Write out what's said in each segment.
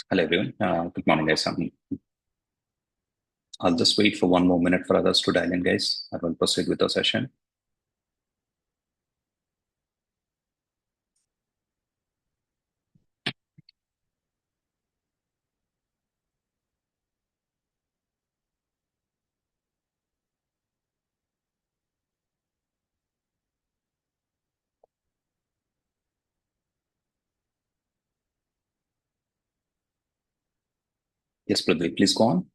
Hello everyone. Good morning, guys. I'll just wait for one more minute for others to dial in, guys. I will proceed with the session. Yes, Prithvi, please go on.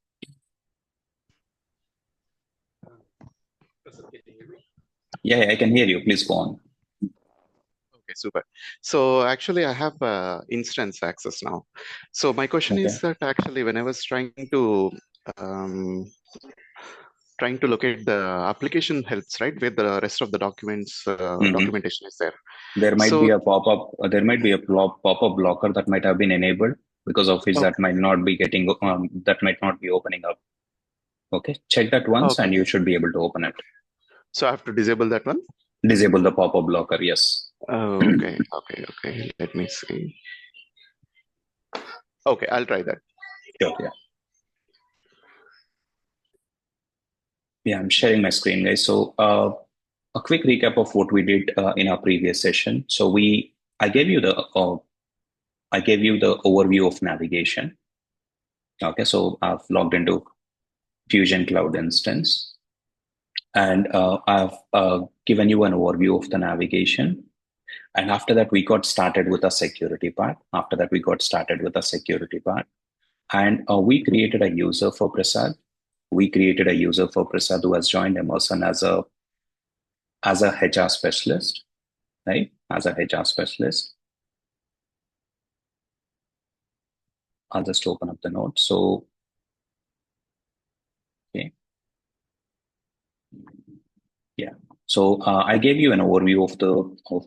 Yeah, I can hear you. Please go on. Okay, super. So actually, I have instance access now. So my question Okay. is that actually, when I was um, trying to locate the application helps, right, where the rest of the documentation is there. There might be So a pop-up. There might be a pop-up blocker that might have been enabled, because of which that okay, might not be that might not be opening up. Okay. Check that once, okay. and you should be able to open it. So I have to disable that one. Disable the pop-up blocker. Yes. Oh, okay. Let me see. Okay, I'll try that. Sure. Yeah. Yeah. I'm sharing my screen, guys. So, a quick recap of what we did in our previous session. So I gave you the overview of navigation. Okay, so I've logged into Fusion Cloud instance, and I've given you an overview of the navigation. And after that, we got started with a security part. And we created a user for Prasad. Who has joined Emerson as a HR specialist, right? As a HR specialist. I'll just open up the note. So, okay. Yeah. So I gave you an overview of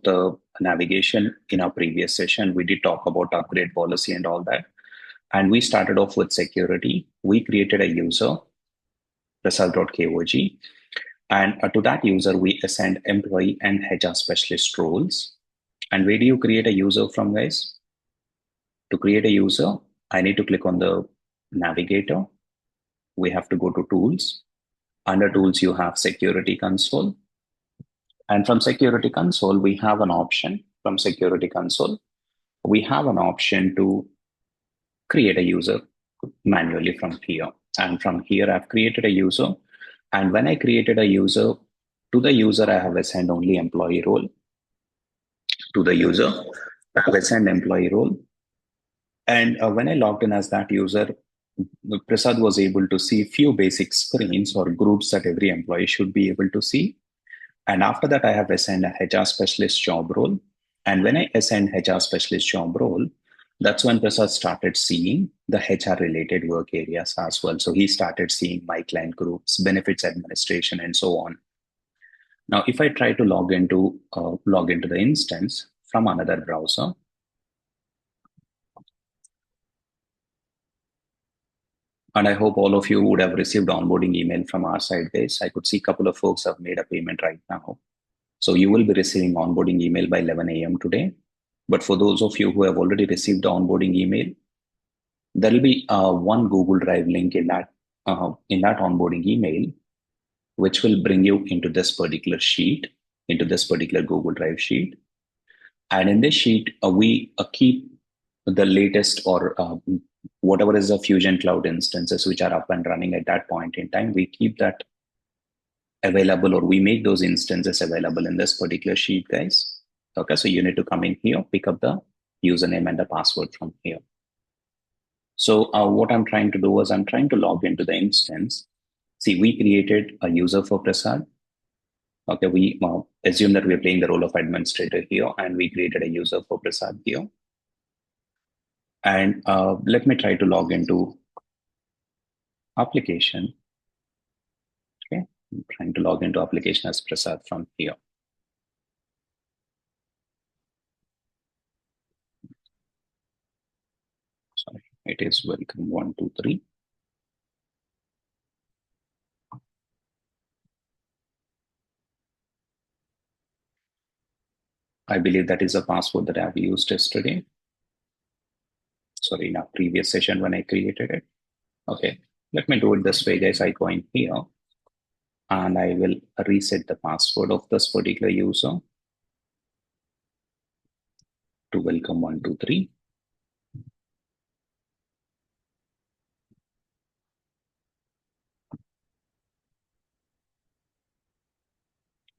the navigation in our previous session. We did talk about upgrade policy and all that, and we started off with security. We created a user, result.kog, and to that user we assigned employee and HR specialist roles. And where do you create a user from, guys? To create a user, I need to click on the navigator. We have to go to tools. Under tools, you have security console. And from Security Console, we have an option. We have an option to create a user manually from here. And from here, I've created a user. And when I created a user, to the user, I have assigned only employee role. To the user, I have assigned employee role. And when I logged in as that user, Prasad was able to see few basic screens or groups that every employee should be able to see. And after that, I have assigned a HR specialist job role. And when I assigned HR specialist job role, that's when Prasad started seeing the HR related work areas as well. So he started seeing my client groups, benefits administration, and so on. Now, if I try to log into the instance from another browser, and I hope all of you would have received onboarding email from our side, guys. I could see a couple of folks have made a payment right now. So you will be receiving onboarding email by 11 a.m. today. But for those of you who have already received the onboarding email, there will be one Google Drive link in that onboarding email, which will bring you into this particular sheet, into this particular Google Drive sheet. And in this sheet, we keep the latest or whatever is the Fusion Cloud instances which are up and running at that point in time. We keep that available, or we make those instances available in this particular sheet, guys. Okay, so you need to come in here, pick up the username and the password from here. So what I'm trying to do is I'm trying to log into the instance. See, we created a user for Prasad. Okay, we assume that we're playing the role of administrator here, and we created a user for Prasad here. And let me try to log into application. Okay, I'm trying to log into application as Prasad from here. Sorry, it is welcome 123. I believe that is a password that I've used yesterday. Sorry, in a previous session when I created it. Okay, let me do it this way, guys. I go in here and I will reset the password of this particular user to welcome123.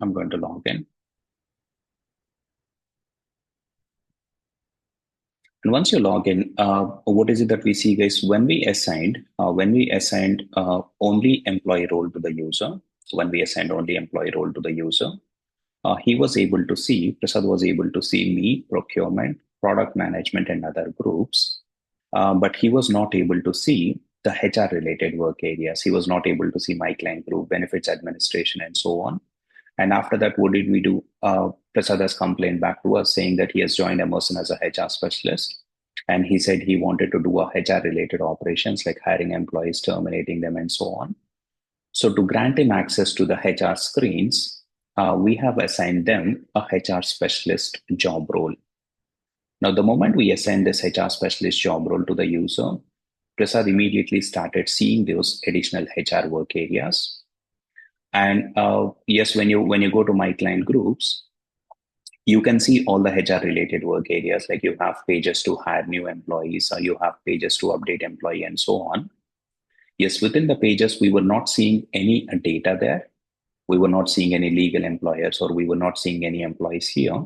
I'm going to log in. And once you log in, what is it that we see, guys? When we assigned only employee role to the user, he was able to see, Prasad was able to see me, procurement, product management, and other groups. But he was not able to see the HR related work areas. He was not able to see my client group, benefits administration, and so on. And after that, what did we do? Prasad has complained back to us saying that he has joined Emerson as a HR specialist. And he said he wanted to do a HR related operations like hiring employees, terminating them, and so on. So to grant him access to the HR screens, we have assigned them a HR specialist job role. Now, the moment we assign this HR specialist job role to the user, Prasad immediately started seeing those additional HR work areas. And yes, when you go to my client groups, you can see all the HR related work areas, like you have pages to hire new employees, or you have pages to update employee, and so on. Yes, within the pages, we were not seeing any data there. We were not seeing any legal employers, or we were not seeing any employees here.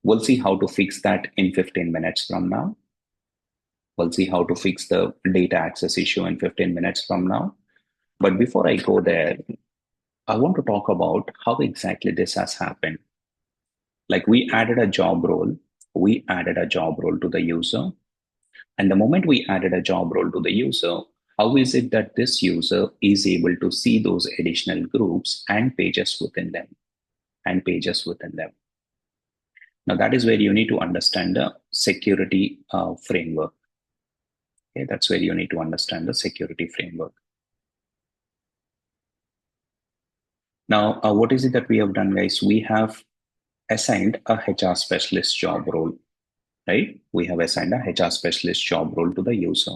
We'll see how to fix that in 15 minutes from now. We'll see how to fix the data access issue in 15 minutes from now. But before I go there, I want to talk about how exactly this has happened. Like we added a job role to the user. And the moment we added a job role to the user, how is it that this user is able to see those additional groups and pages within them? Now, that is where you need to understand the security framework. Okay, that's where you need to understand the security framework. Now, what is it that we have done, guys? We have assigned a HR specialist job role, right? We have assigned a HR specialist job role to the user.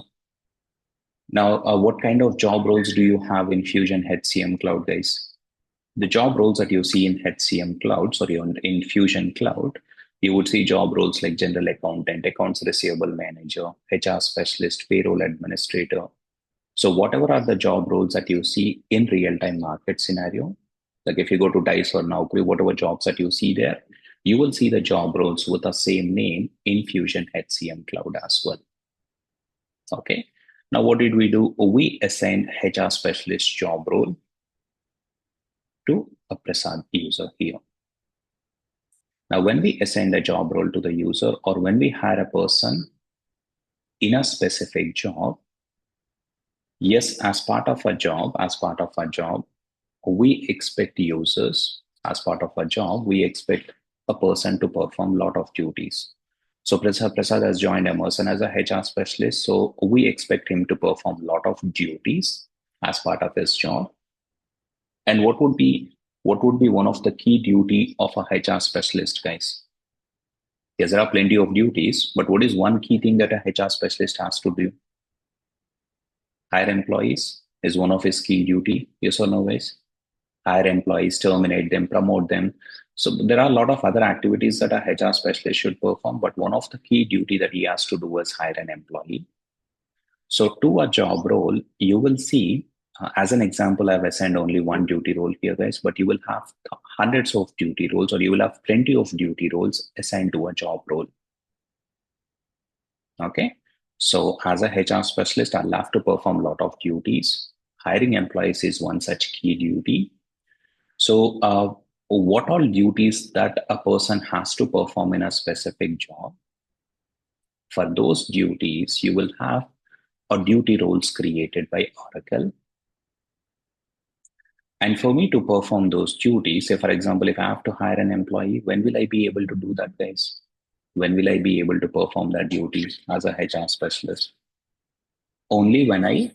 Now, what kind of job roles do you have in Fusion HCM Cloud, guys? The job roles that you see in HCM Cloud, in Fusion Cloud, you would see job roles like general accountant, accounts receivable manager, HR specialist, payroll administrator. So whatever are the job roles that you see in real-time market scenario, like if you go to Dice or Naukri, whatever jobs that you see there, you will see the job roles with the same name in Fusion HCM Cloud as well. Okay. Now, what did we do? We assigned HR specialist job role to a Prasad user here. Now, when we assign the job role to the user, or when we hire a person in a specific job, yes, as part of a job, we expect users, as part of a job, we expect a person to perform a lot of duties. So Prasad has joined Emerson as a HR specialist. So we expect him to perform a lot of duties as part of his job. And what would be one of the key duty of a HR specialist, guys? Yes, there are plenty of duties, but what is one key thing that a HR specialist has to do? Hire employees is one of his key duty. Yes or no, guys? Hire employees, terminate them, promote them. So there are a lot of other activities that a HR specialist should perform, but one of the key duty that he has to do is hire an employee. So to a job role, you will see, as an example, I've assigned only one duty role here, guys, but you will have hundreds of duty roles, or you will have plenty of duty roles assigned to a job role. Okay. So as a HR specialist, I'll have to perform a lot of duties. Hiring employees is one such key duty. So what all duties that a person has to perform in a specific job? For those duties, you will have a duty roles created by Oracle. And for me to perform those duties, say, for example, if I have to hire an employee, when will I be able to do that, guys? When will I be able to perform that duty as a HR specialist? Only when I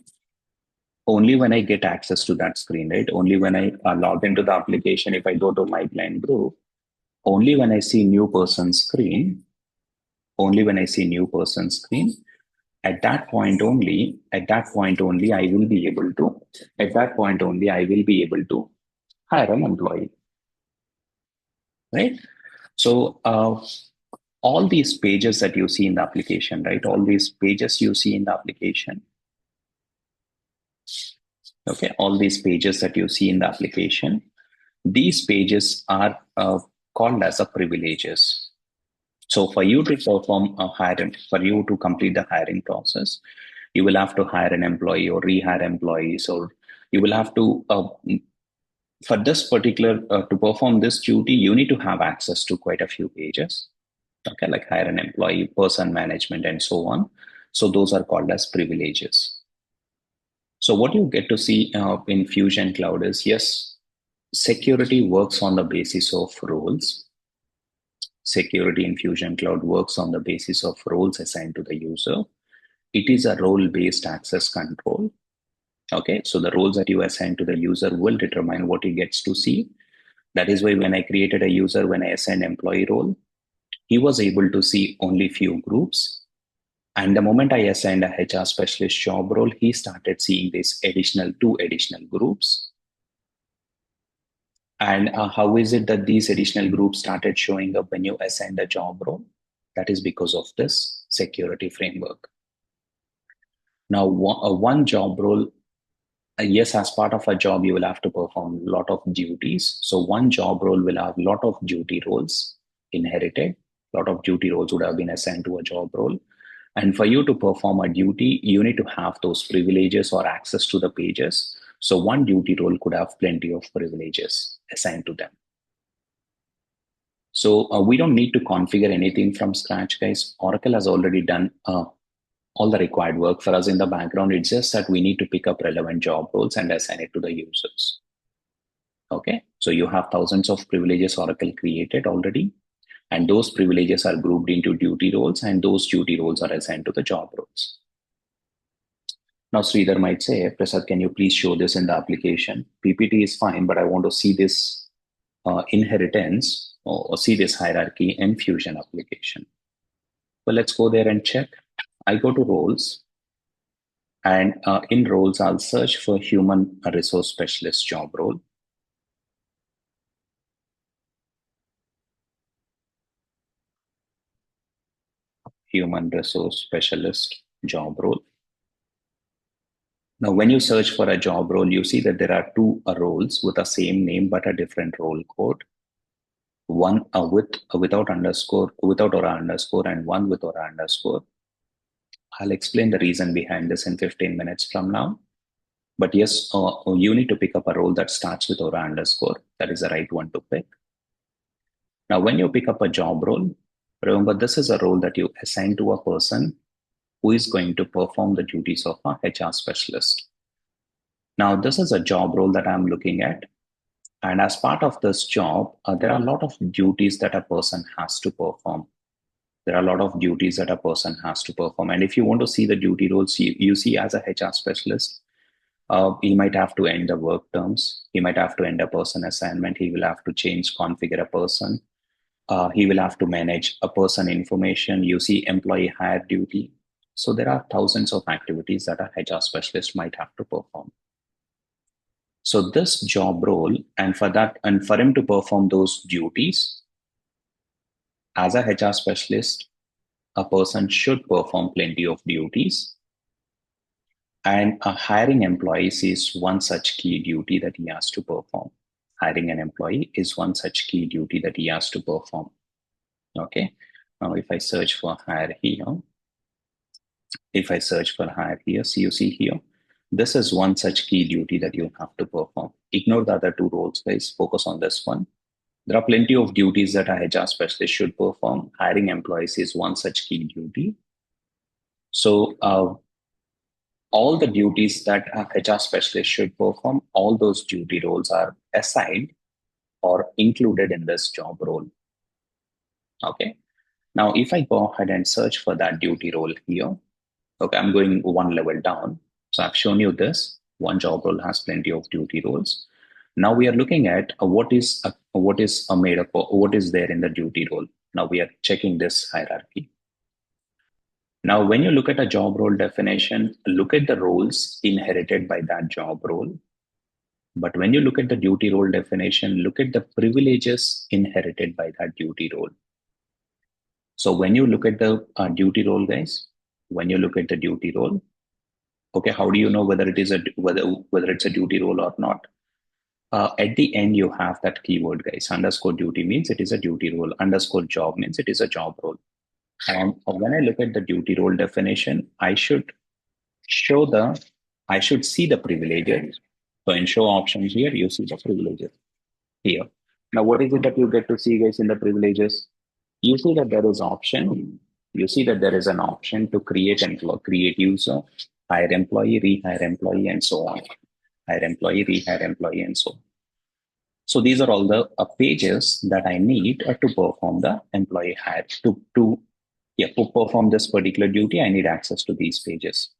get access to that screen, right? Only when I log into the application, if I go to my client group, only when I see new person screen, At that point only, I will be able to, hire an employee, right? So all these pages that you see in the application, right? All these pages you see in the application, okay? All these pages that you see in the application, these pages are called as a privileges. So for you to perform a hiring, for you to complete the hiring process, you will have to hire an employee or rehire employees, or you will have to, for this particular, to perform this duty, you need to have access to quite a few pages, okay, like hire an employee, person management, and so on. So those are called as privileges. So what you get to see in Fusion Cloud is, yes, security works on the basis of roles. Security in Fusion Cloud works on the basis of roles assigned to the user. It is a role-based access control. Okay, so the roles that you assign to the user will determine what he gets to see. That is why when I created a user, when I assigned employee role, he was able to see only few groups. And the moment I assigned a HR specialist job role, he started seeing these two additional groups. And how is it that these additional groups started showing up when you assign the job role? That is because of this security framework. Now, one job role, yes, as part of a job, you will have to perform a lot of duties. So one job role will have a lot of duty roles inherited. A lot of duty roles would have been assigned to a job role. And for you to perform a duty, you need to have those privileges or access to the pages. So one duty role could have plenty of privileges assigned to them. So we don't need to configure anything from scratch, guys. Oracle has already done all the required work for us in the background. It's just that we need to pick up relevant job roles and assign it to the users. Okay, so you have thousands of privileges Oracle created already, and those privileges are grouped into duty roles, and those duty roles are assigned to the job roles. Now, Sridhar might say, Prasad, can you please show this in the application? PPT is fine, but I want to see this inheritance or see this hierarchy in Fusion application. Well, let's go there and check. I go to roles, and in roles, I'll search for human resource specialist job role. Human resource specialist job role. Now, when you search for a job role, you see that there are two roles with the same name but a different role code. One without underscore, without or underscore, and one with or underscore. I'll explain the reason behind this in 15 minutes from now. But yes, you need to pick up a role that starts with or underscore. That is the right one to pick. Now, when you pick up a job role, remember this is a role that you assign to a person who is going to perform the duties of a HR specialist. Now, this is a job role that I'm looking at. And as part of this job, there are a lot of duties that a person has to perform. There are a lot of duties that a person has to perform. And if you want to see the duty roles, you see as a HR specialist, he might have to end the work terms. He might have to end a person assignment. He will have to change, configure a person. He will have to manage a person information. You see employee hire duty. So there are thousands of activities that a HR specialist might have to perform. So this job role, and for him to perform those duties, as a HR specialist, a person should perform plenty of duties. And hiring employees is one such key duty that he has to perform. Hiring an employee is one such key duty that he has to perform. Okay. Now, if I search for hire here, so you see here, this is one such key duty that you have to perform. Ignore the other two roles, guys. Focus on this one. There are plenty of duties that a HR specialist should perform. Hiring employees is one such key duty. So all the duties that a HR specialist should perform, all those duty roles are assigned or included in this job role. Okay. Now, if I go ahead and search for that duty role here, okay, I'm going one level down. So I've shown you this. One job role has plenty of duty roles. Now we are looking at what is made up, or what is there in the duty role. Now we are checking this hierarchy. Now, when you look at a job role definition, look at the roles inherited by that job role. But when you look at the duty role definition, look at the privileges inherited by that duty role. So when you look at the duty role, guys, when you look at the duty role, okay, how do you know whether it is whether it's a duty role or not? At the end, you have that keyword, guys. Underscore duty means it is a duty role. Underscore job means it is a job role. And when I look at the duty role definition, I should see the privileges. So in show options here, you see the privileges here. Now, what is it that you get to see, guys, in the privileges? You see that there is option. You see that there is an option to create create user, hire employee, rehire employee, and so on. Hire employee, rehire employee, and so on. So these are all the pages that I need to perform the employee hire to perform this particular duty. I need access to these pages.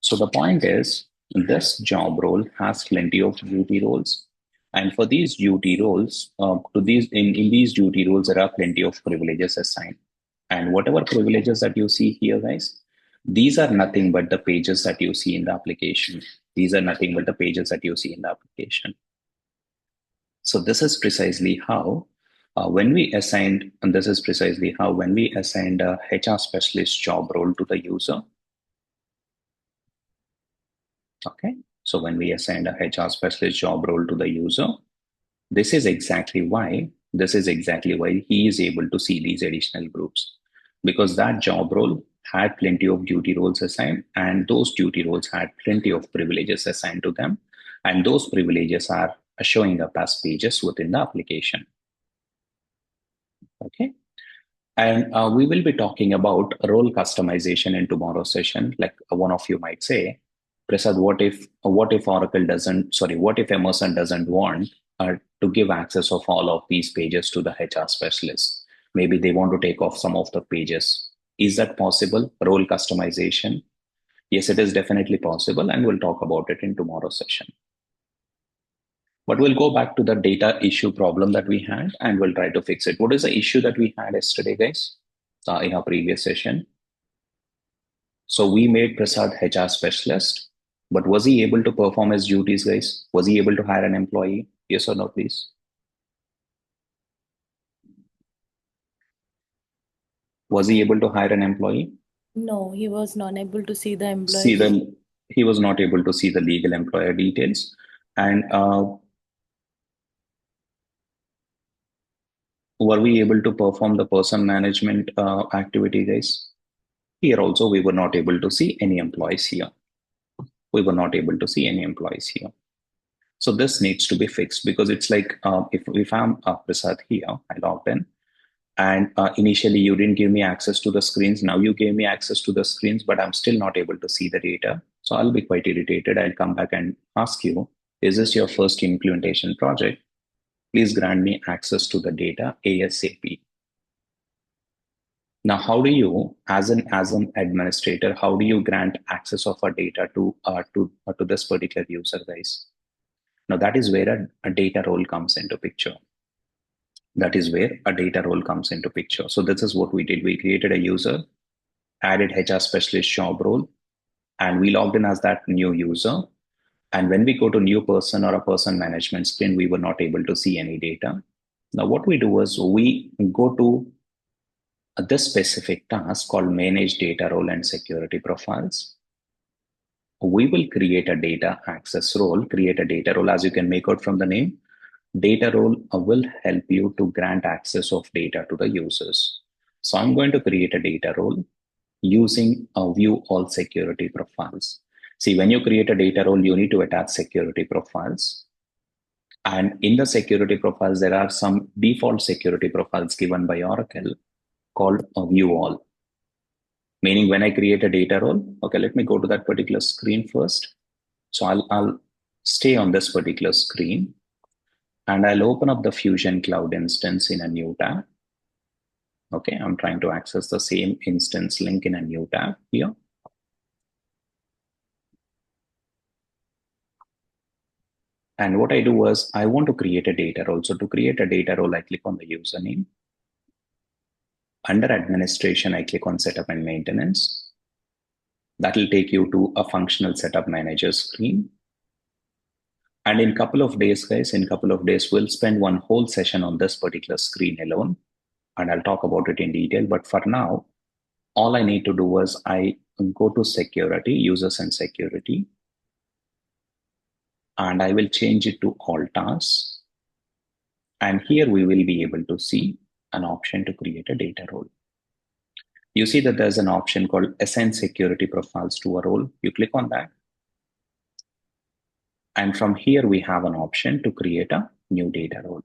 So the point is, this job role has plenty of duty roles. And for these duty roles, in these duty roles, there are plenty of privileges assigned. And whatever privileges that you see here, guys, these are nothing but the pages that you see in the application. These are nothing but the pages that you see in the application. So this is precisely how when we assigned a HR specialist job role to the user. Okay, so when we assigned a HR specialist job role to the user, this is exactly why he is able to see these additional groups, because that job role had plenty of duty roles assigned, and those duty roles had plenty of privileges assigned to them, and those privileges are showing up as pages within the application. Okay. And we will be talking about role customization in tomorrow's session. Like one of you might say, Prasad, what if Emerson doesn't want to give access of all of these pages to the HR specialist? Maybe they want to take off some of the pages. Is that possible? Role customization? Yes, it is definitely possible, and we'll talk about it in tomorrow's session. But we'll go back to the data issue problem that we had, and we'll try to fix it. What is the issue that we had yesterday, guys, in our previous session? So we made Prasad HR specialist, but was he able to perform his duties, guys? Was he able to hire an employee? Yes or no, please? Was he able to hire an employee? No, he was not able to see the employee. He was not able to see the legal employer details. And were we able to perform the person management activity, guys? Here also, we were not able to see any employees here. So this needs to be fixed, because it's like if I'm Prasad here, I logged in, and initially you didn't give me access to the screens. Now you gave me access to the screens, but I'm still not able to see the data. So I'll be quite irritated. I'll come back and ask you, is this your first implementation project? Please grant me access to the data ASAP. Now, how do you, as an administrator, how do you grant access of our data to this particular user, guys? Now, that is where a data role comes into picture. So this is what we did. We created a user, added HR specialist job role, and we logged in as that new user. And when we go to new person or a person management screen, we were not able to see any data. Now, what we do was we go to this specific task called manage data role and security profiles. We will create a data access role, as you can make out from the name. Data role will help you to grant access of data to the users. So I'm going to create a data role using view all security profiles. See, when you create a data role, you need to attach security profiles. And in the security profiles, there are some default security profiles given by Oracle called view all. Meaning when I create a data role, okay, let me go to that particular screen first. So I'll stay on this particular screen, and I'll open up the Fusion Cloud instance in a new tab. Okay, I'm trying to access the same instance link in a new tab here. And what I do was I want to create a data role. So to create a data role, I click on the username. Under administration, I click on setup and maintenance. That will take you to a functional setup manager screen. And in a couple of days, guys, we'll spend one whole session on this particular screen alone. And I'll talk about it in detail. But for now, all I need to do is I go to security, users and security. And I will change it to all tasks. And here we will be able to see an option to create a data role. You see that there's an option called assign security profiles to a role. You click on that. And from here, we have an option to create a new data role.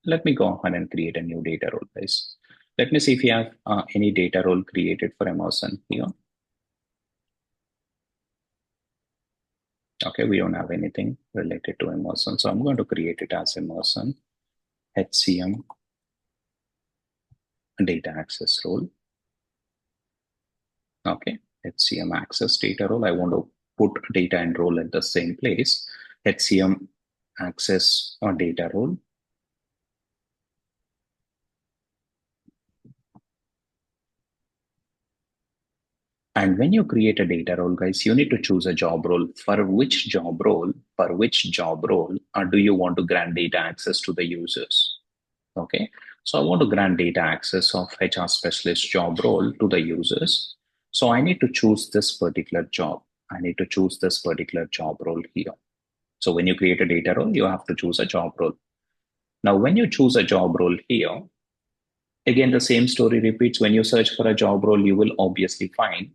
Let me go ahead and create a new data role, guys. Let me see if you have any data role created for Emerson here. Okay, we don't have anything related to Emerson. So I'm going to create it as Emerson HCM data access role. Okay, HCM access data role. I want to put data and role at the same place. HCM access or data role. And when you create a data role, guys, you need to choose a job role. For which job role do you want to grant data access to the users? Okay, so I want to grant data access of HR specialist job role to the users. So I need to choose this particular job. I need to choose this particular job role here. So when you create a data role, you have to choose a job role. Now, when you choose a job role here, again, the same story repeats. When you search for a job role, you will obviously find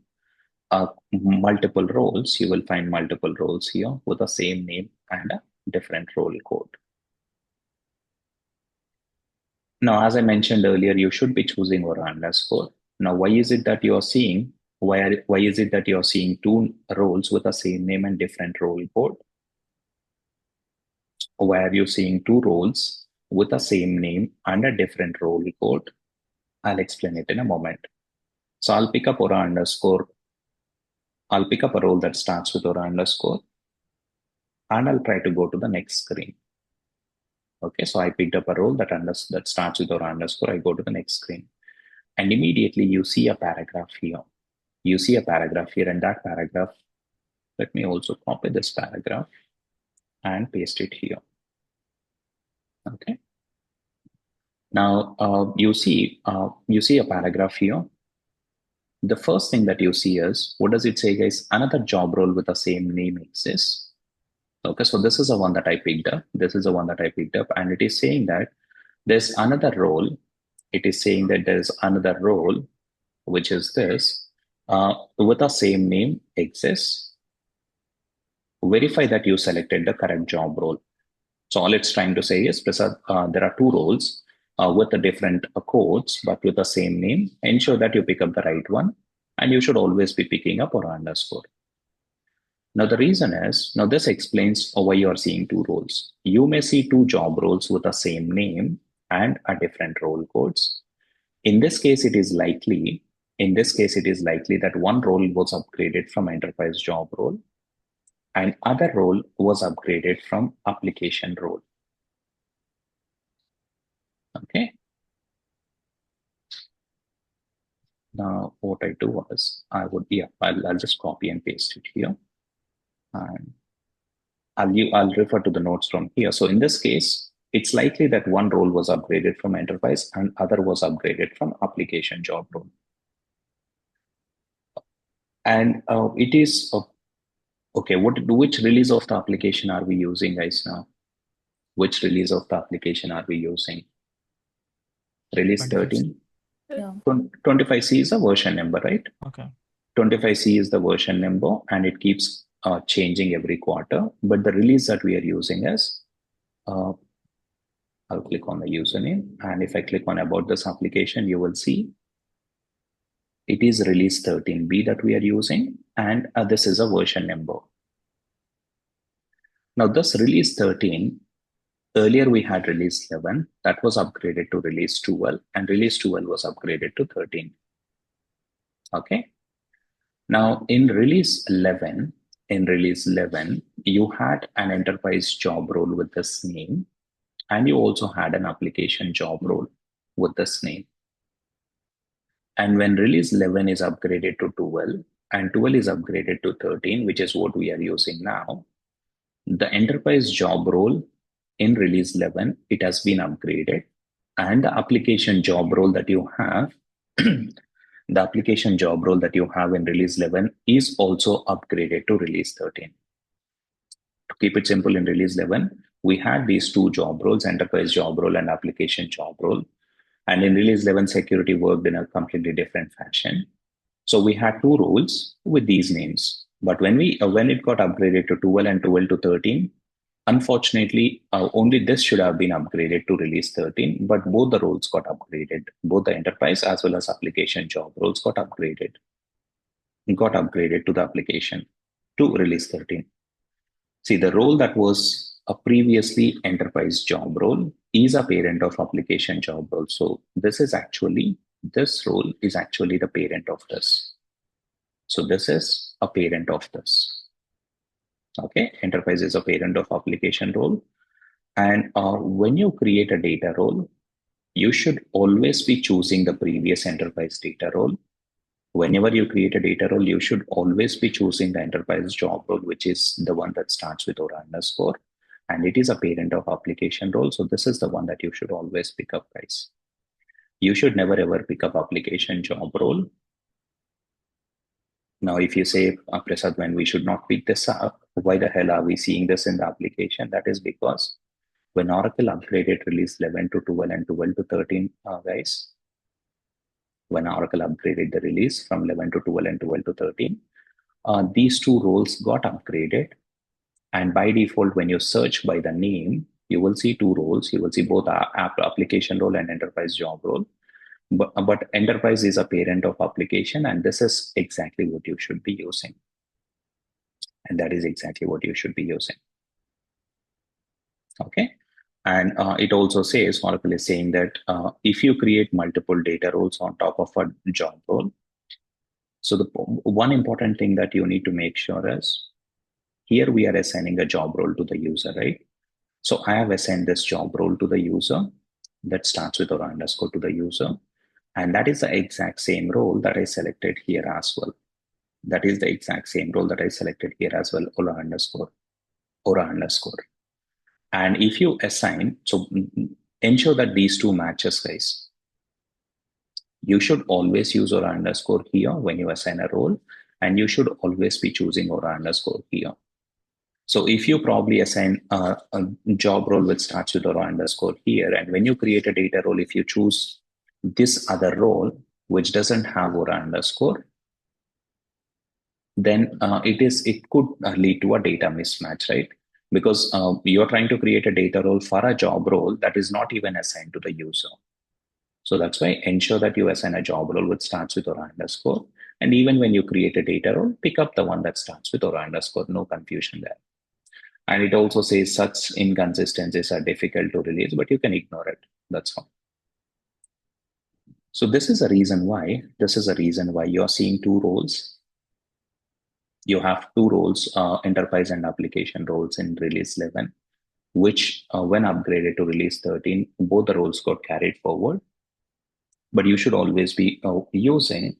multiple roles. You will find multiple roles here with the same name and a different role code. Now, as I mentioned earlier, you should be choosing Aura underscore. Now, why is it that you're seeing two roles with the same name and different role code? Why are you seeing two roles with the same name and a different role code? I'll explain it in a moment. So I'll pick up Aura underscore. I'll pick up a role that starts with Aura underscore, and I'll try to go to the next screen. Okay, so I picked up a role that starts with Aura underscore. I go to the next screen, and immediately you see a paragraph here. You see a paragraph here, and that paragraph, let me also copy this paragraph and paste it here. Okay. Now you see a paragraph here. The first thing that you see is, what does it say, guys? Another job role with the same name exists. Okay, so this is the one that I picked up. This is the one that I picked up, and it is saying that there's another role. It is saying that there's another role, which is this, with the same name exists. Verify that you selected the correct job role. So all it's trying to say is, Prasad, there are two roles with the different codes, but with the same name. Ensure that you pick up the right one, and you should always be picking up Aura underscore. Now, the reason is, now this explains why you are seeing two roles. You may see two job roles with the same name and a different role codes. In this case, it is likely that one role was upgraded from enterprise job role and other role was upgraded from application role. Okay. Now, what I do was, I'll just copy and paste it here. And I'll refer to the notes from here. So in this case, it's likely that one role was upgraded from enterprise and other was upgraded from application job role. And it is, okay, which release of the application are we using, guys, now? Which release of the application are we using? Release 13? Yeah. 25C is the version number, right? Okay. 25C is the version number, and it keeps changing every quarter. But the release that we are using is, I'll click on the username. And if I click on about this application, you will see it is release 13B that we are using. And this is a version number. Now this release 13, earlier we had release 11 that was upgraded to release 12, and release 12 was upgraded to 13. Okay. Now in release 11, you had an enterprise job role with this name, and you also had an application job role with this name. And when release 11 is upgraded to 12 and 12 is upgraded to 13, which is what we are using now, the enterprise job role in release 11, it has been upgraded, and the application job role that you have, the application job role that you have in release 11 is also upgraded to release 13. To keep it simple, in release 11, we had these two job roles, enterprise job role and application job role. And in release 11, security worked in a completely different fashion. So we had two roles with these names. But when it got upgraded to 12 and 12 to 13, unfortunately, only this should have been upgraded to release 13, but both the roles got upgraded. Both the enterprise as well as application job roles got upgraded to the application to release 13. See, the role that was a previously enterprise job role is a parent of application job role. So this role is actually the parent of this. So this is a parent of this. Okay, enterprise is a parent of application role. And when you create a data role, you should always be choosing the previous enterprise data role. Whenever you create a data role, you should always be choosing the enterprise job role, which is the one that starts with Aura underscore. And it is a parent of application role. So this is the one that you should always pick up, guys. You should never ever pick up application job role. Now, if you say, Prasad, when we should not pick this up, why the hell are we seeing this in the application? That is because when Oracle upgraded release 11 to 12 and 12 to 13, guys, when Oracle upgraded the release from 11 to 12 and 12 to 13, these two roles got upgraded. And by default, when you search by the name, you will see two roles. You will see both application role and enterprise job role. But enterprise is a parent of application, and this is exactly what you should be using. And that is exactly what you should be using. Okay. And it also says, Oracle is saying that if you create multiple data roles on top of a job role, so the one important thing that you need to make sure is, here we are assigning a job role to the user, right? So I have assigned this job role to the user that starts with Aura underscore to the user. And that is the exact same role that I selected here as well. That is the exact same role that I selected here as well, Aura underscore. And if you assign, so ensure that these two matches, guys. You should always use Aura underscore here when you assign a role, and you should always be choosing Aura underscore here. So if you probably assign a job role which starts with Aura underscore here, and when you create a data role, if you choose this other role, which doesn't have Aura underscore, then it could lead to a data mismatch, right? Because you're trying to create a data role for a job role that is not even assigned to the user. So that's why ensure that you assign a job role which starts with Aura underscore. And even when you create a data role, pick up the one that starts with Aura underscore, no confusion there. And it also says such inconsistencies are difficult to release, but you can ignore it. That's all. So this is a reason why you're seeing two roles. You have two roles, enterprise and application roles in release 11, which when upgraded to release 13, both the roles got carried forward. But you should always be using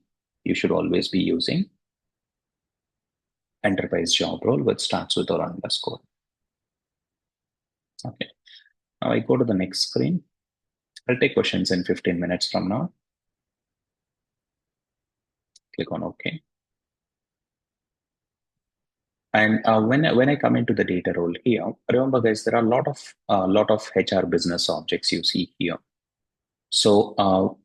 enterprise job role, which starts with Aura underscore. Okay. Now I go to the next screen. I'll take questions in 15 minutes from now. Click on OK. And when I come into the data role here, remember guys, there are a lot of HR business objects you see here. So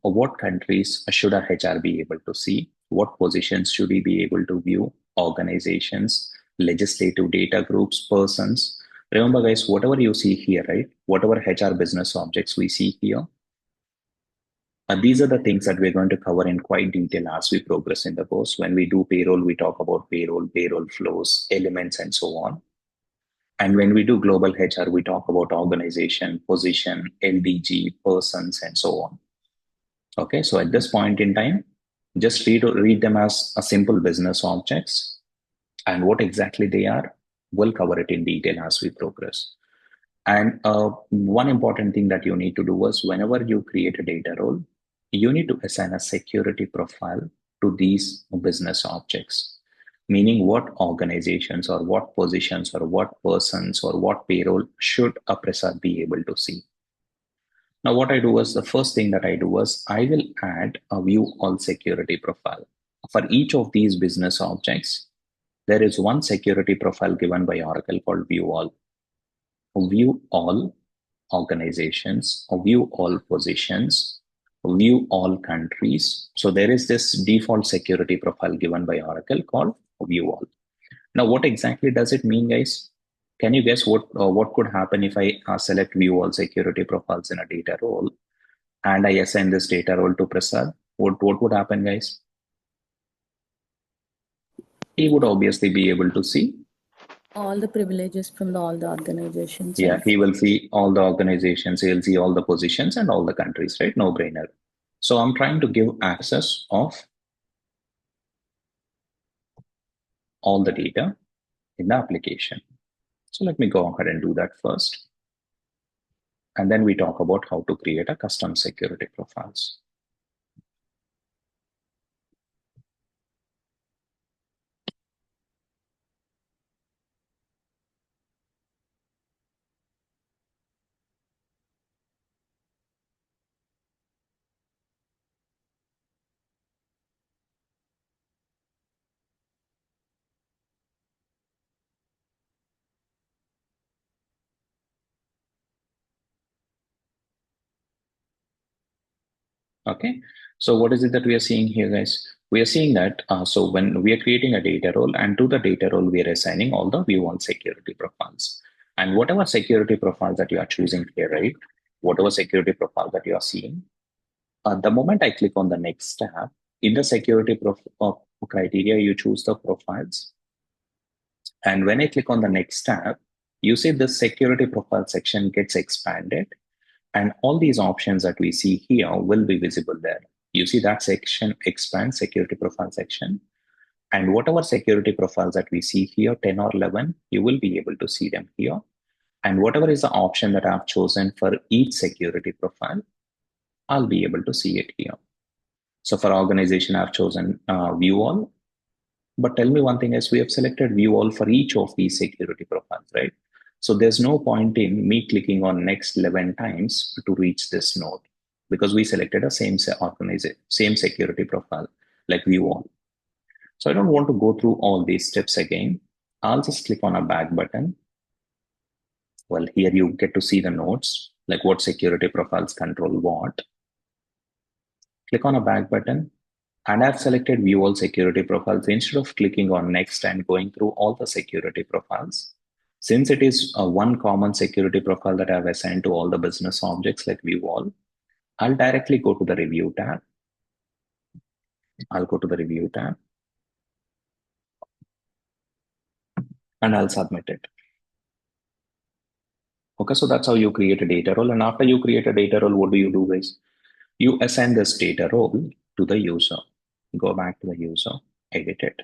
what countries should a HR be able to see? What positions should he be able to view? Organizations, legislative data groups, persons. Remember guys, whatever you see here, right? Whatever HR business objects we see here, these are the things that we're going to cover in quite detail as we progress in the course. When we do payroll, we talk about payroll flows, elements, and so on. And when we do global HR, we talk about organization, position, LDG, persons, and so on. Okay, so at this point in time, just read them as a simple business objects, and what exactly they are, we'll cover it in detail as we progress. And one important thing that you need to do is, whenever you create a data role, you need to assign a security profile to these business objects, meaning what organizations or what positions or what persons or what payroll should a Prasad be able to see. Now, what I do is the first thing that I do is I will add a view all security profile. For each of these business objects, there is one security profile given by Oracle called view all. View all organizations, view all positions, view all countries. So there is this default security profile given by Oracle called view all. Now, what exactly does it mean, guys? Can you guess what could happen if I select view all security profiles in a data role and I assign this data role to Prasad? What would happen, guys? He would obviously be able to see all the privileges from all the organizations. Yeah, he will see all the organizations, he'll see all the positions and all the countries, right? No brainer. So I'm trying to give access of all the data in the application. So let me go ahead and do that first. And then we talk about how to create a custom security profiles. Okay, so what is it that we are seeing here, guys? We are seeing that, so when we are creating a data role, and to the data role, we are assigning all the view on security profiles. And whatever security profiles that you are choosing here, right? Whatever security profile that you are seeing, the moment I click on the next tab, in the security criteria, you choose the profiles. And when I click on the next tab, you see the security profile section gets expanded. And all these options that we see here will be visible there. You see that section expands security profile section. And whatever security profiles that we see here, 10 or 11, you will be able to see them here. And whatever is the option that I've chosen for each security profile, I'll be able to see it here. So for organization, I've chosen view all. But tell me one thing, as we have selected view all for each of these security profiles, right? So there's no point in me clicking on next 11 times to reach this node because we selected a same security profile like view all. So I don't want to go through all these steps again. I'll just click on a back button. Well, here you get to see the nodes, like what security profiles control what. Click on a back button. And I've selected view all security profiles instead of clicking on next and going through all the security profiles. Since it is one common security profile that I've assigned to all the business objects like view all, I'll directly go to the review tab. I'll go to the review tab and I'll submit it. Okay, so that's how you create a data role. And after you create a data role, what do you do, guys? You assign this data role to the user. Go back to the user, edit it.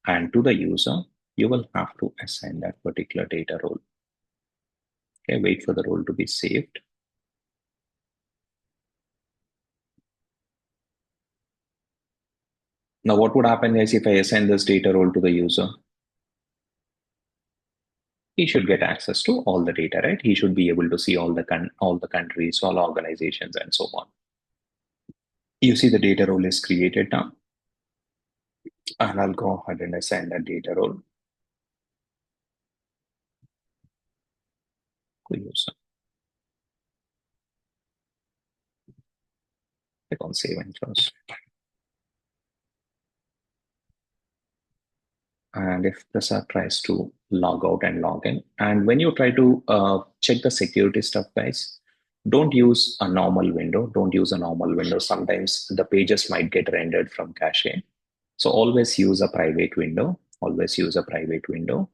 And to the user, you will have to assign that particular data role. Okay, wait for the role to be saved. Now, what would happen is if I assign this data role to the user, he should get access to all the data, right? He should be able to see all the countries, all organizations, and so on. You see the data role is created now. And I'll go ahead and assign that data role to user. Click on save and close. And if Prasad tries to log out and log in, and when you try to check the security stuff, guys, don't use a normal window. Don't use a normal window. Sometimes the pages might get rendered from cache. So always use a private window. Always use a private window.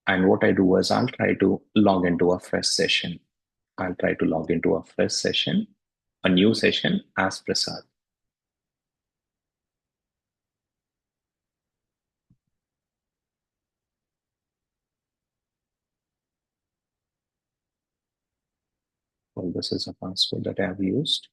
And what I do is I'll try to log into a fresh session. I'll try to log into a fresh session, a new session as Prasad. Well, this is a password that I have used.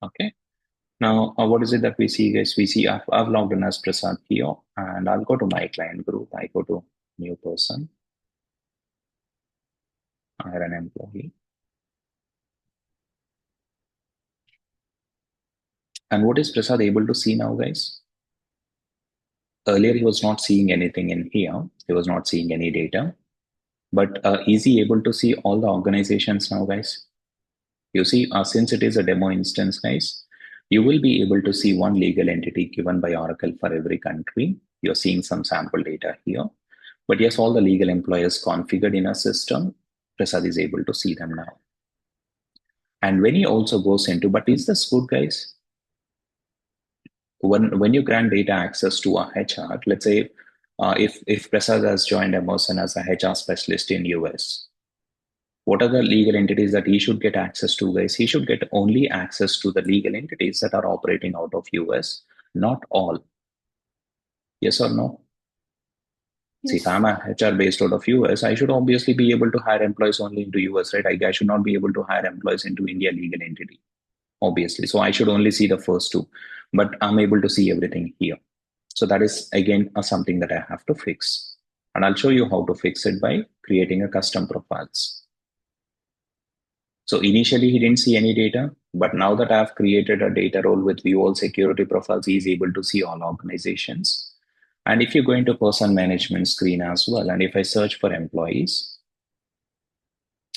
Okay. Now, what is it that we see, guys? We see I've logged in as Prasad here, and I'll go to my client group. I go to new person, hire an employee. And what is Prasad able to see now, guys? Earlier, he was not seeing anything in here. He was not seeing any data. But is he able to see all the organizations now, guys? You see, since it is a demo instance, guys, you will be able to see one legal entity given by Oracle for every country. You're seeing some sample data here. But yes, all the legal employers configured in a system, Prasad is able to see them now. And when he also goes into, but is this good, guys? When you grant data access to a HR, let's say if Prasad has joined Emerson as a HR specialist in US, what are the legal entities that he should get access to, guys? He should get only access to the legal entities that are operating out of US, not all. Yes or no? Yes. See, if I'm a HR based out of US, I should obviously be able to hire employees only into US, right? I should not be able to hire employees into India legal entity, obviously. So I should only see the first two, but I'm able to see everything here. So that is, again, something that I have to fix. And I'll show you how to fix it by creating a custom profiles. So initially he didn't see any data, but now that I've created a data role with view all security profiles, he's able to see all organizations. And if you go into person management screen as well, and if I search for employees,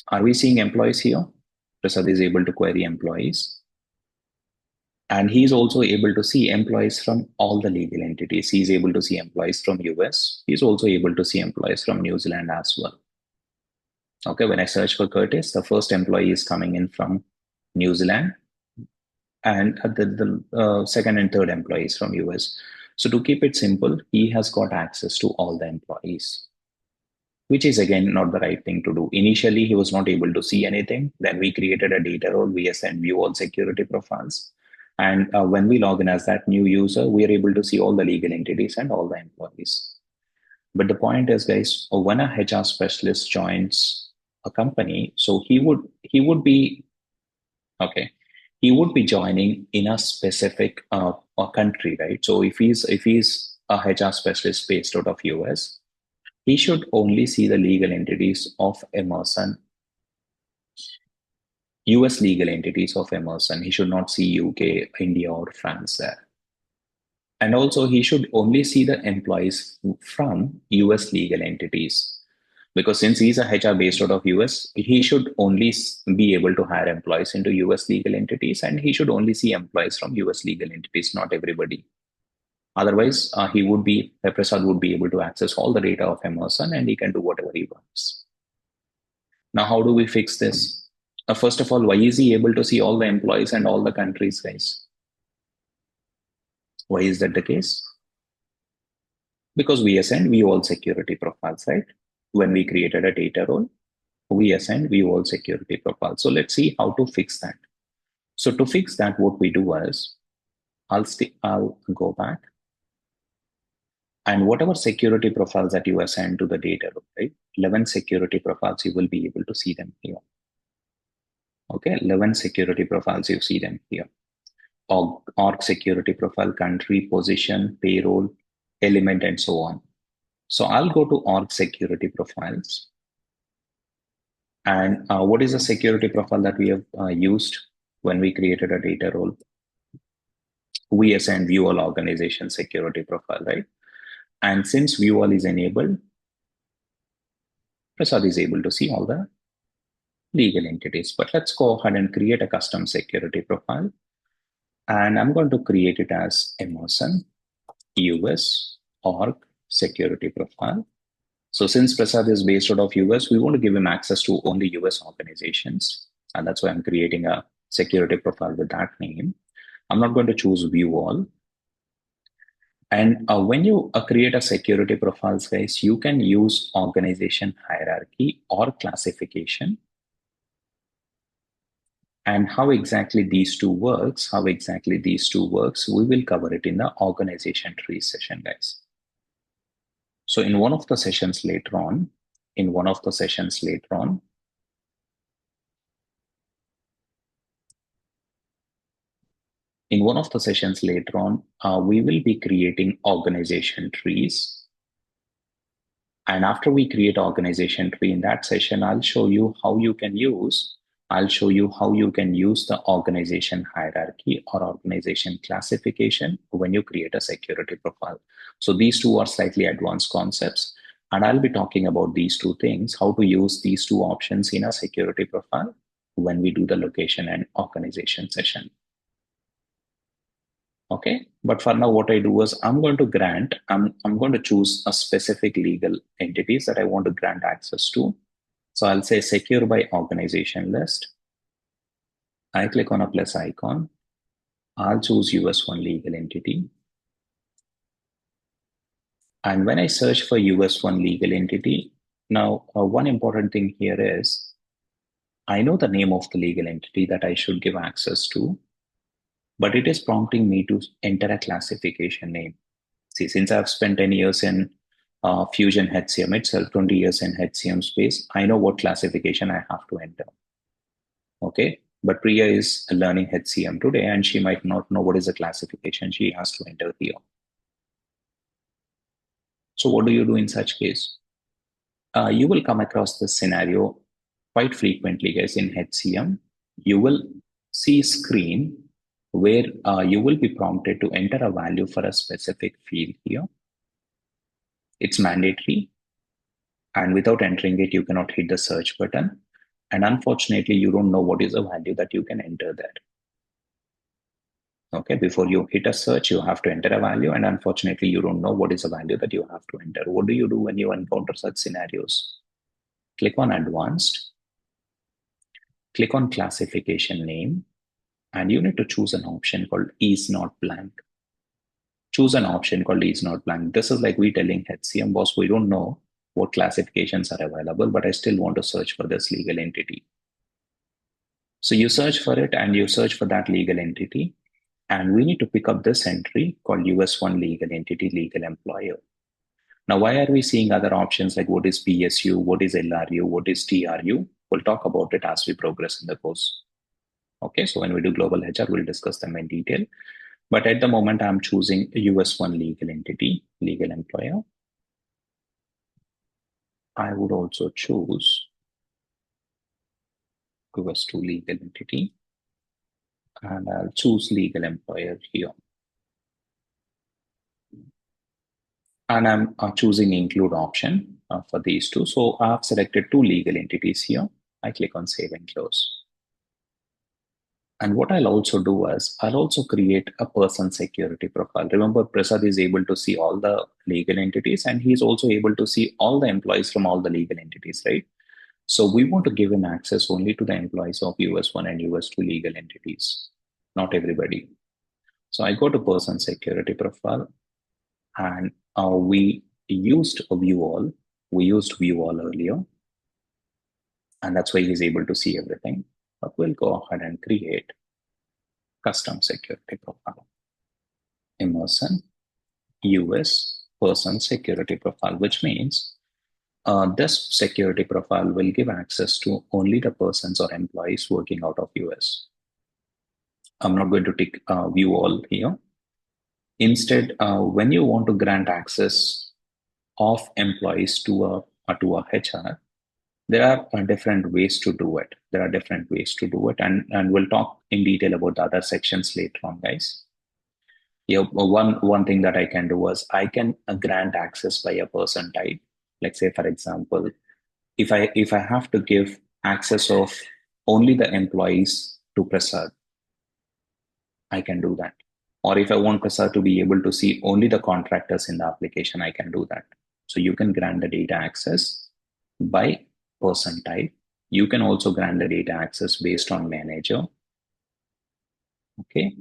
are we seeing employees here? Prasad is able to query employees. And he's also able to see employees from all the legal entities. He's able to see employees from US. He's also able to see employees from New Zealand as well. Okay, when I search for Curtis, the first employee is coming in from New Zealand, and the second and third employees from US. So to keep it simple, he has got access to all the employees, which is again not the right thing to do. Initially, he was not able to see anything. Then we created a data role, we assigned view all security profiles. And when we log in as that new user, we are able to see all the legal entities and all the employees. But the point is, guys, when a HR specialist joins a company, so he would be okay. He would be joining in a specific country, right? So if he's a HR specialist based out of US, he should only see the legal entities of Emerson, US legal entities of Emerson. He should not see UK, India, or France there. And also, he should only see the employees from US legal entities. Because since he's a HR based out of US, he should only be able to hire employees into US legal entities, and he should only see employees from US legal entities, not everybody. Otherwise, Prasad would be able to access all the data of Emerson, and he can do whatever he wants. Now, how do we fix this? First of all, why is he able to see all the employees and all the countries, guys? Why is that the case? Because we assigned view all security profiles, right? When we created a data role, we assigned view all security profiles. So let's see how to fix that. So to fix that, what we do is, I'll go back. And whatever security profiles that you assign to the data role, right? 11 security profiles, you will be able to see them here. Okay, 11 security profiles, you see them here. Org security profile, country, position, payroll, element, and so on. So I'll go to org security profiles. And what is the security profile that we have used when we created a data role? We assign view all organization security profile, right? And since view all is enabled, Prasad is able to see all the legal entities. But let's go ahead and create a custom security profile. And I'm going to create it as Emerson US org security profile. So since Prasad is based out of US, we want to give him access to only US organizations. And that's why I'm creating a security profile with that name. I'm not going to choose view all. And when you create a security profiles, guys, you can use organization hierarchy or classification. And how exactly these two works, we will cover it in the organization tree session, guys. So in one of the sessions later on, in one of the sessions later on, we will be creating organization trees. And after we create organization tree in that session, I'll show you how you can use the organization hierarchy or organization classification when you create a security profile. So these two are slightly advanced concepts. And I'll be talking about these two things, how to use these two options in a security profile when we do the location and organization session. Okay, but for now, what I do is I'm going to choose a specific legal entities that I want to grant access to. So I'll say secure by organization list. I click on a plus icon. I'll choose US1 legal entity. And when I search for US1 legal entity, now one important thing here is I know the name of the legal entity that I should give access to, but it is prompting me to enter a classification name. See, since I've spent 10 years in Fusion HCM itself, 20 years in HCM space, I know what classification I have to enter. Okay, but Priya is learning HCM today and she might not know what is the classification she has to enter here. So what do you do in such case? You will come across this scenario quite frequently, guys, in HCM. You will see screen where you will be prompted to enter a value for a specific field here. It's mandatory. And without entering it, you cannot hit the search button. And unfortunately, you don't know what is the value that you can enter there. Okay, before you hit a search, you have to enter a value. And unfortunately, you don't know what is the value that you have to enter. What do you do when you encounter such scenarios? Click on Advanced. Click on Classification Name. And you need to choose an option called Is Not Blank. Choose an option called Is Not Blank. This is like we telling HCM boss, we don't know what classifications are available, but I still want to search for this legal entity. So you search for it and you search for that legal entity. And we need to pick up this entry called US1 legal entity, legal employer. Now, why are we seeing other options like what is PSU, what is LRU, what is TRU? We'll talk about it as we progress in the course. Okay, so when we do global HR, we'll discuss them in detail. But at the moment, I'm choosing a US1 legal entity, legal employer. I would also choose US2 legal entity. And I'll choose legal employer here. And I'm choosing include option for these two. So I've selected two legal entities here. I click on save and close. And what I'll also do is I'll also create a person security profile. Remember, Prasad is able to see all the legal entities and he's also able to see all the employees from all the legal entities, right? So we want to give him access only to the employees of US1 and US2 legal entities, not everybody. So I go to person security profile and we used view all. We used view all earlier. And that's why he's able to see everything. But we'll go ahead and create custom security profile. Emerson US person security profile, which means this security profile will give access to only the persons or employees working out of US. I'm not going to tick view all here. Instead, when you want to grant access of employees to a HR, there are different ways to do it. And we'll talk in detail about the other sections later on, guys. Yeah, one thing that I can do is I can grant access by a person type. Let's say, for example, if I have to give access of only the employees to Prasad, I can do that. Or if I want Prasad to be able to see only the contractors in the application, I can do that. So you can grant the data access by person type. You can also grant the data access based on manager. Okay.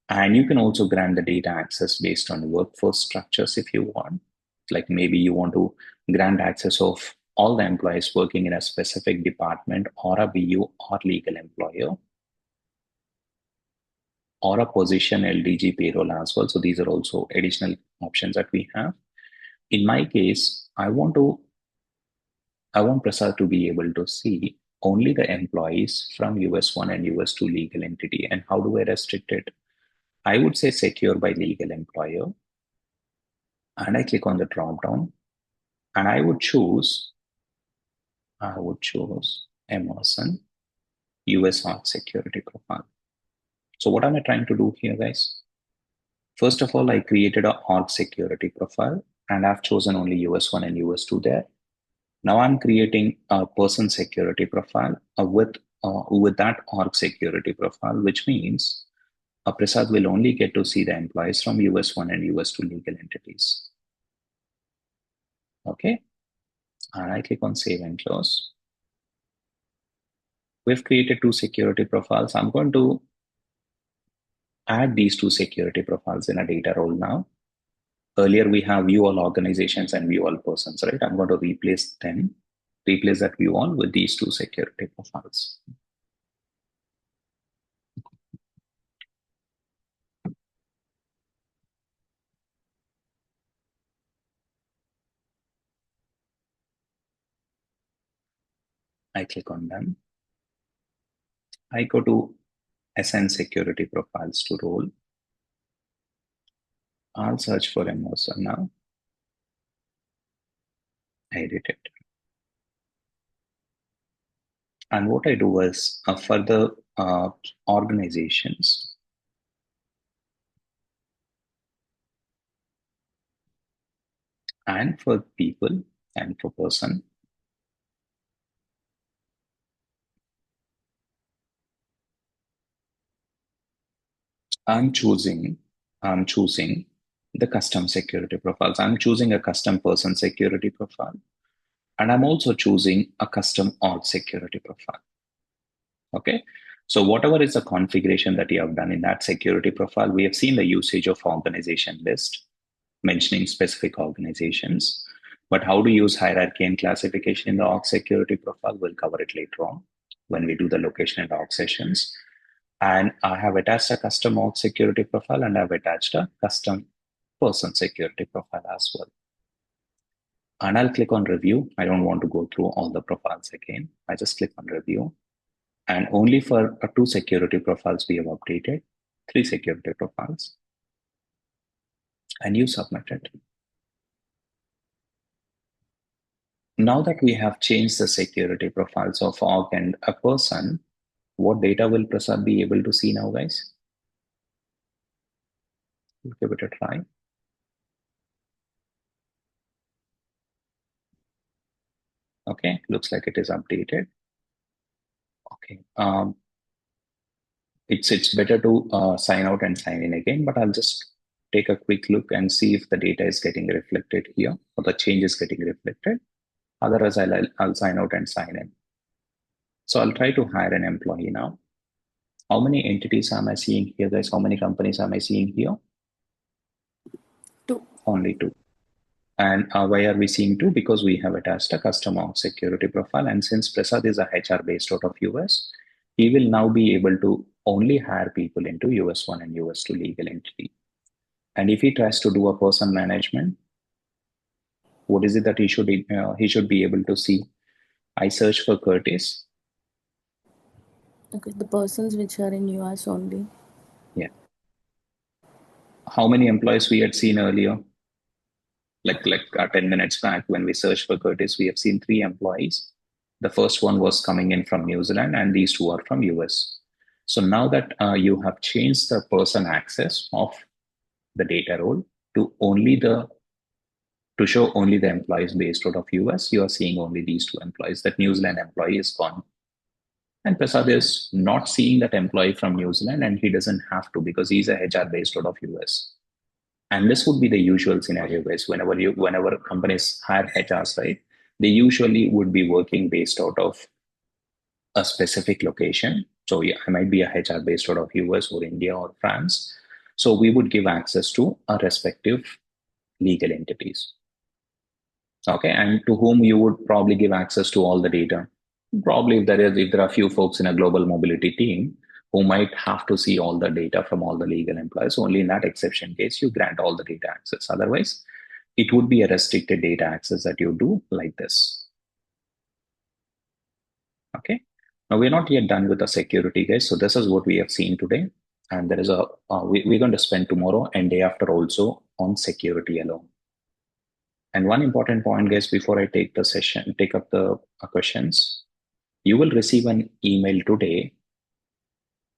And you can also grant the data access based on workforce structures if you want. Like maybe you want to grant access of all the employees working in a specific department or a BU or legal employer or a position LDG payroll as well. So these are also additional options that we have. In my case, I want Prasad to be able to see only the employees from US1 and US2 legal entity. And how do I restrict it? I would say secure by legal employer. And I click on the drop down and I would choose Emerson US Arc Security Profile. So what am I trying to do here, guys? First of all, I created a org security profile and I've chosen only US1 and US2 there. Now I'm creating a person security profile with that org security profile, which means Prasad will only get to see the employees from US1 and US2 legal entities. Okay, and I click on save and close. We've created two security profiles. I'm going to add these two security profiles in a data role now. Earlier, we have view all organizations and view all persons, right? I'm going to replace that view all with these two security profiles. I click on them. I go to SN security profiles to role. I'll search for Emerson now. Edit it. And what I do is for the organizations, and for people and for person, I'm choosing the custom security profiles. I'm choosing a custom person security profile. And I'm also choosing a custom org security profile. Okay. So whatever is the configuration that you have done in that security profile, we have seen the usage of organization list, mentioning specific organizations. But how to use hierarchy and classification in the org security profile, we'll cover it later on when we do the location and org sessions. And I have attached a custom org security profile and I've attached a custom person security profile as well. And I'll click on review. I don't want to go through all the profiles again. I just click on review. And only for two security profiles we have updated, 3 security profiles. And you submit it. Now that we have changed the security profiles of org and a person, what data will Prasad be able to see now, guys? We'll give it a try. Okay, looks like it is updated. Okay, it's better to sign out and sign in again, but I'll just take a quick look and see if the data is getting reflected here or the change is getting reflected. Otherwise, I'll sign out and sign in. So I'll try to hire an employee now. How many entities am I seeing here, guys? How many companies am I seeing here? 2. Only 2. And why are we seeing 2? Because we have attached a custom org security profile. And since Prasad is a HR based out of US, he will now be able to only hire people into US1 and US2 legal entity. And if he tries to do a person management, what is it that he should be able to see? I search for Curtis. Okay, the persons which are in US only. Yeah. How many employees we had seen earlier? Like 10 minutes back when we searched for Curtis, we have seen 3 employees. The first one was coming in from New Zealand and these 2 are from US. So now that you have changed the person access of the data role to show only the employees based out of US, you are seeing only these 2 employees. That New Zealand employee is gone. And Prasad is not seeing that employee from New Zealand and he doesn't have to because he's a HR based out of US. And this would be the usual scenario, guys. Whenever companies hire HRs, right, they usually would be working based out of a specific location. So yeah, I might be a HR based out of US or India or France. So we would give access to our respective legal entities. Okay, and to whom you would probably give access to all the data. Probably if there are a few folks in a global mobility team who might have to see all the data from all the legal employees, only in that exception case, you grant all the data access. Otherwise, it would be a restricted data access that you do like this. Okay. Now we're not yet done with the security, guys. So this is what we have seen today. And there is we're going to spend tomorrow and day after also on security alone. And one important point, guys, before I take up the questions, you will receive an email today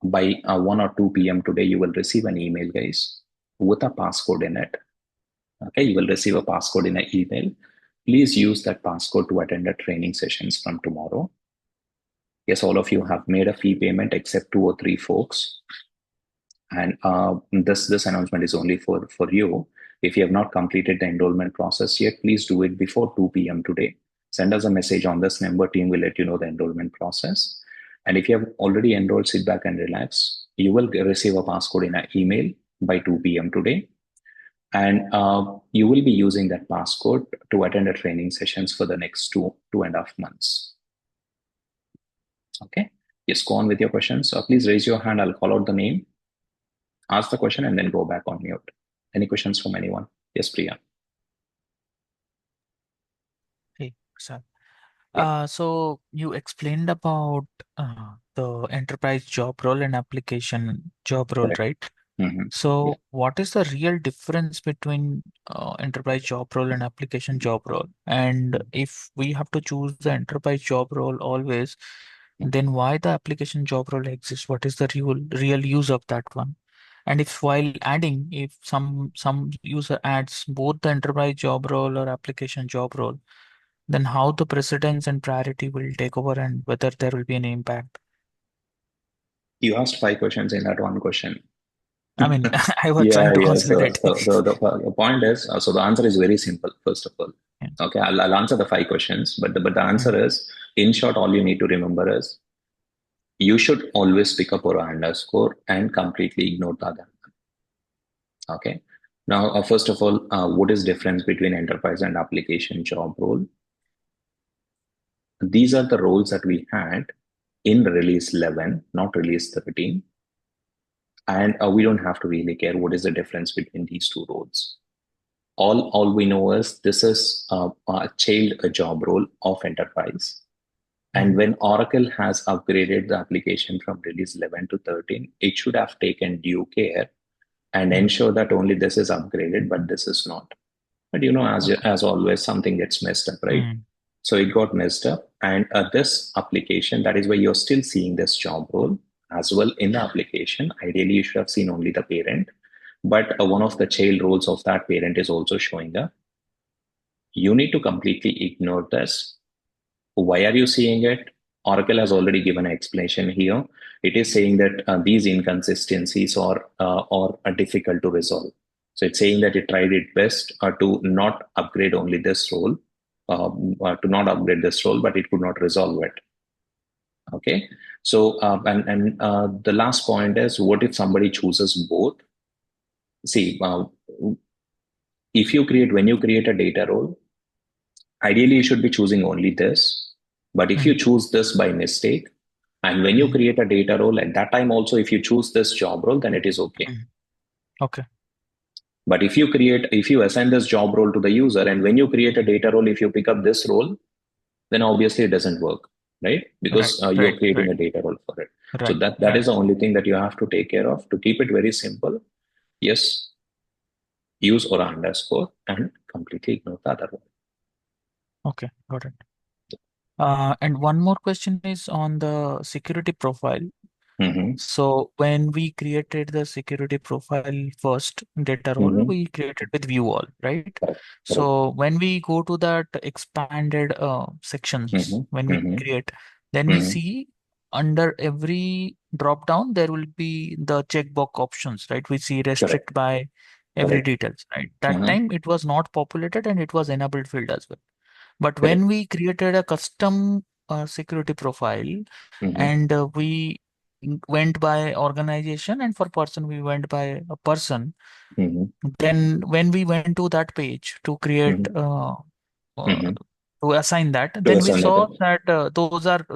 by 1 or 2 p.m. today. You will receive an email, guys, with a passcode in it. Okay, you will receive a passcode in an email. Please use that passcode to attend the training sessions from tomorrow. Yes, all of you have made a fee payment except 2 or 3 folks. And this announcement is only for you. If you have not completed the enrollment process yet, please do it before 2 p.m. today. Send us a message on this number. Team will let you know the enrollment process. And if you have already enrolled, sit back and relax. You will receive a passcode in an email by 2 p.m. today. And you will be using that passcode to attend the training sessions for the next 2.5 months. Okay. Yes, go on with your questions. Please raise your hand. I'll call out the name, ask the question, and then go back on mute. Any questions from anyone? Yes, Priya. Hey, sir. So you explained about the enterprise job role and application job role, right? So what is the real difference between enterprise job role and application job role? And if we have to choose the enterprise job role always, then why the application job role exists? What is the real use of that one? And if while adding, if some user adds both the enterprise job role or application job role, then how the precedence and priority will take over and whether there will be any impact? You asked 5 questions in that one question. I mean, I was trying to consolidate. So the point is, so the answer is very simple, first of all. Yeah. Okay, I'll answer the 5 questions, but the answer is, in short, all you need to remember is, you should always pick up or underscore and completely ignore the other one. Okay. Now, first of all, what is difference between enterprise and application job role? These are the roles that we had in release 11, not release 13. And we don't have to really care what is the difference between these 2 roles. All we know is this is a child job role of enterprise. And when Oracle has upgraded the application from release 11 to 13, it should have taken due care and ensure that only this is upgraded, but this is not. But as always, something gets messed up, right? So it got messed up. And this application, that is why you're still seeing this job role as well in the application. Ideally, you should have seen only the parent. But one of the child roles of that parent is also showing up. You need to completely ignore this. Why are you seeing it? Oracle has already given an explanation here. It is saying that these inconsistencies are difficult to resolve. So it's saying that it tried its best to not upgrade only this role, but it could not resolve it. Okay. So the last point is, what if somebody chooses both? See, when you create a data role, ideally you should be choosing only this. But if you choose this by mistake, and when you create a data role at that time also, if you choose this job role, then it is okay. Okay. But if you assign this job role to the user, and when you create a data role, if you pick up this role, then obviously it doesn't work, right? Because you're creating a data role for it. So that is the only thing that you have to take care of. To keep it very simple, yes, use or underscore and completely ignore the other one. Okay, got it. And one more question is on the security profile. So when we created the security profile first data role, we created with view all, right? So when we go to that expanded sections, when we create, then we see under every drop down, there will be the checkbox options, right? We see restrict by every details, right? That time it was not populated and it was enabled field as well. But when we created a custom security profile and we went by organization, and for person we went by a person, then when we went to that page to create to assign that, then we saw that those are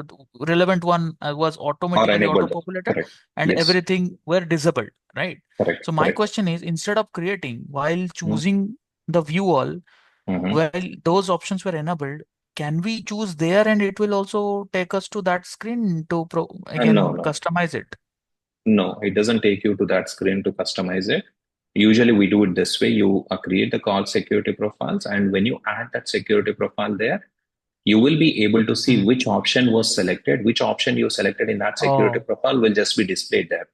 relevant one was automatically auto populated and everything were disabled, right? So my question is, instead of creating while choosing the view all, while those options were enabled, can we choose there and it will also take us to that screen to again No. customize it? No, it doesn't take you to that screen to customize it. Usually we do it this way. You create the call security profiles, and when you add that security profile there, you will be able to see which option was selected, which option you selected in that security profile will just be displayed there.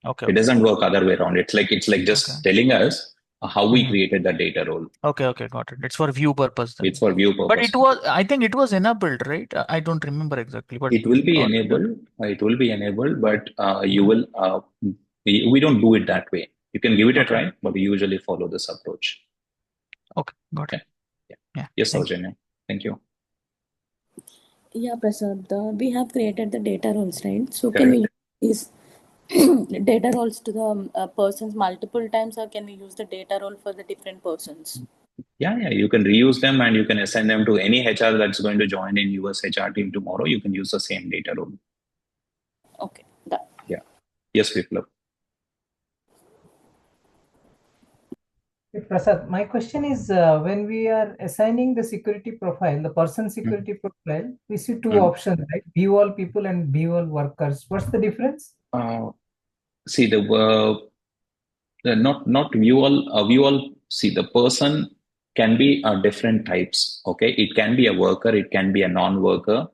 Okay. It doesn't work other way around. It's like just telling us how we created the data role. Okay, got it. It's for view purpose then. It's for view purpose. But I think it was enabled, right? I don't remember exactly, but it will be enabled. It will be enabled, but you will. We don't do it that way. You can give it a try, but we usually follow this approach. Okay, got it. Yeah. Yes, Saujanya. Thank you. Yeah, Prasad, we have created the data roles, right? So can we use data roles to the persons multiple times, or can we use the data role for the different persons? Yeah, you can reuse them, and you can assign them to any HR that's going to join in US HR team tomorrow. You can use the same data role. Okay, done. Yeah. Yes, Viplav. Prasad, my question is when we are assigning the security profile, the person security profile, we see two options, right? View all people and view all workers. What's the difference? See not view all. View all. See, the person can be different types. Okay, it can be a worker, it can be a non-worker,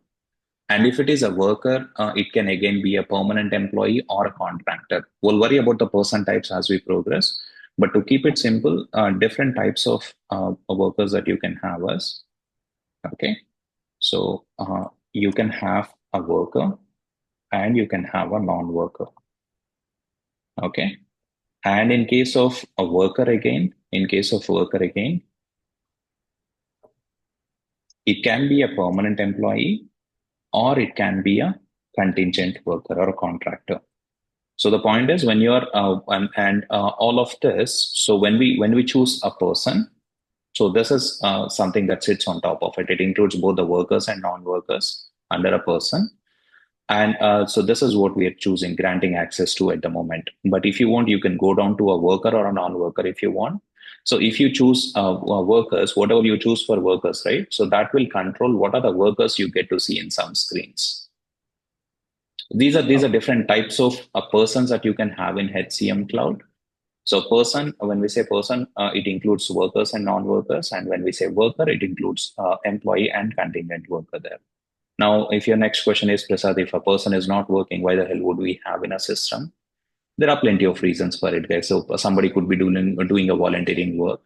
and if it is a worker, it can again be a permanent employee or a contractor. We'll worry about the person types as we progress. But to keep it simple, different types of workers that you can have us. Okay, so you can have a worker and you can have a non-worker. Okay, and in case of a worker again, it can be a permanent employee or it can be a contingent worker or a contractor. So the point is when you're all of this. So when we choose a person, so this is something that sits on top of it. It includes both the workers and non-workers under a person. And so this is what we are choosing, granting access to at the moment. But if you want, you can go down to a worker or a non-worker if you want. So if you choose workers, whatever you choose for workers, right? So that will control what are the workers you get to see in some screens. These are different types of persons that you can have in HCM Cloud. So person, when we say person, it includes workers and non-workers. And when we say worker, it includes employee and contingent worker there. Now, if your next question is, Prasad, if a person is not working, why the hell would we have in a system? There are plenty of reasons for it, guys. So somebody could be doing a volunteering work,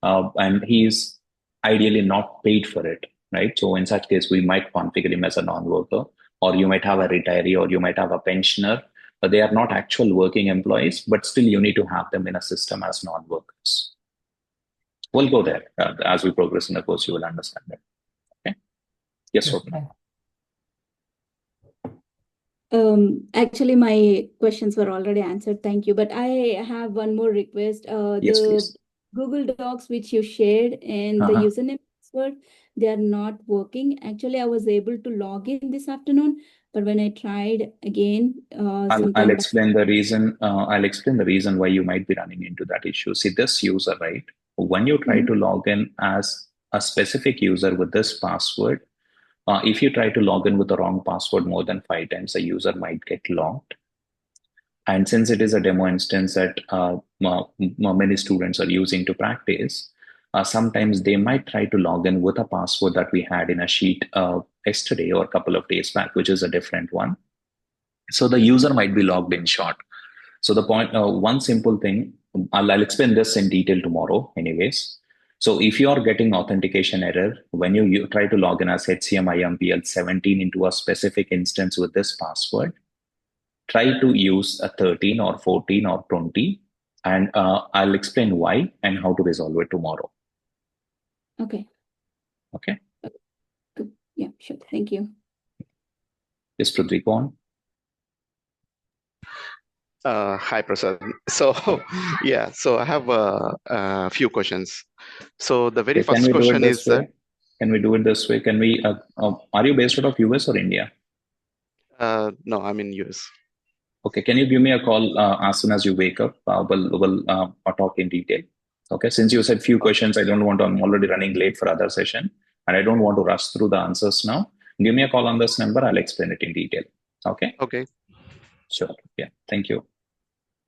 and he's ideally not paid for it, right? So in such case, we might configure him as a non-worker, or you might have a retiree, or you might have a pensioner, but they are not actual working employees, but still you need to have them in a system as non-workers. We'll go there. As we progress in the course, you will understand that. Okay? Yes, Swapna. Actually, my questions were already answered. Thank you. But I have one more request. Yes, the please. Google Docs which you shared and the username password, they are not working. Actually, I was able to log in this afternoon, but when I tried again, I'll explain the reason. I'll explain the reason why you might be running into that issue. See, this user, right? When you try to log in as a specific user with this password, if you try to log in with the wrong password more than 5 times, a user might get logged. And since it is a demo instance that many students are using to practice, sometimes they might try to log in with a password that we had in a sheet yesterday or a couple of days back, which is a different one. So the user might be logged in short. So the point, one simple thing, I'll explain this in detail tomorrow anyways. So if you are getting authentication error, when you try to log in as HCM IMPL 17 into a specific instance with this password, try to use a 13 or 14 or 20, and I'll explain why and how to resolve it tomorrow. Okay. Okay. Good. Yeah, sure. Thank you. Yes, Prithvi, go on. Hi, Prasad. So, yeah, so I have a few questions. So the very first question is that, can we do it this way? Can we, are you based out of US or India? No, I'm in US. Okay, can you give me a call as soon as you wake up? We'll talk in detail. Okay, since you said few questions, I'm already running late for other session, and I don't want to rush through the answers now. Give me a call on this number, I'll explain it in detail. Okay? Okay. Sure. Yeah. Thank you.